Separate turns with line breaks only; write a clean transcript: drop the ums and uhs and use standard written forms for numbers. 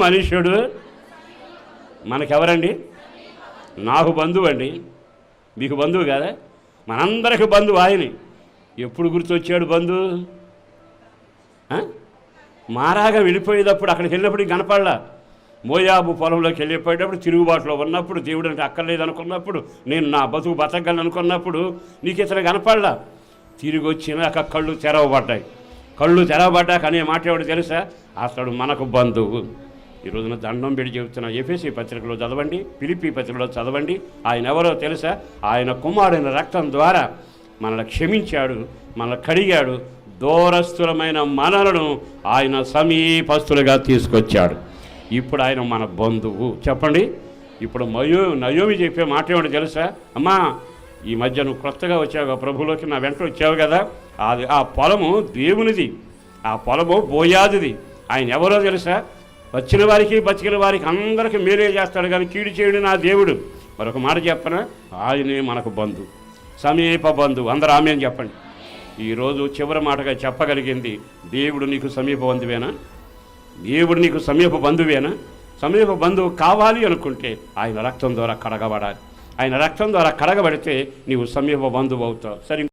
మనుష్యుడు మనకెవరండి? నాకు బంధువు అండి. మీకు బంధువు కాదా? మనందరికి బంధువు ఆయన. ఎప్పుడు గుర్తొచ్చాడు బంధువు? మారాగా వెళ్ళిపోయేటప్పుడు, అక్కడికి వెళ్ళినప్పుడు కనపడలా. మోయాబు పొలంలోకి వెళ్ళిపోయేటప్పుడు, తిరుగుబాటులో ఉన్నప్పుడు, దేవుడు అంటే అక్కర్లేదు అనుకున్నప్పుడు, నేను నా బతుకు బతకగలను అనుకున్నప్పుడు నీకు ఇతను కనపడలా. తిరిగి వచ్చినాక కళ్ళు తెరవబడ్డాయి. కళ్ళు తెరవబడ్డాక అనే మాట ఎవడు తెలుసా? అతడు మనకు బంధువు. ఈ రోజున దండం పెట్టి చెబుతున్నా, ఎఫెసీ పత్రికలో చదవండి, ఫిలిప్పీ పత్రికలో చదవండి. ఆయన ఎవరో తెలుసా? ఆయన కుమారుని రక్తం ద్వారా మనల్ని క్షమించాడు, మనల్ని కడిగాడు. దూరస్థులమైన మనలను ఆయన సమీపస్తులుగా తీసుకొచ్చాడు. ఇప్పుడు ఆయన మన బంధువు. చెప్పండి. ఇప్పుడు నయోమి చెప్పే మాట ఏమిటో తెలుసా? అమ్మా, ఈ మధ్య నువ్వు కొత్తగా వచ్చావు ప్రభులోకి, నా వెంట వచ్చావు కదా, అది ఆ పొలము దేవునిది, ఆ పొలము బోయాదిది. ఆయన ఎవరో తెలుసా? వచ్చిన వారికి బతికిన వారికి అందరికీ మేలే చేస్తాడు, కానీ కీడు చేయడు నా దేవుడు. మరొక మాట చెప్పనా? ఆయనే మనకు బంధువు, సమీప బంధువు. అందరూ ఆమె అని చెప్పండి. ఈరోజు చివరి మాటగా చెప్పగలిగింది, దేవుడు నీకు సమీప బంధువేనా? దేవుడు నీకు సమీప బంధువేనా? సమీప బంధువు కావాలి అనుకుంటే ఆయన రక్తం ద్వారా కడగబడాలి. ఆయన రక్తం ద్వారా కడగబడితే నీవు సమీప బంధువు అవుతావు. సరే.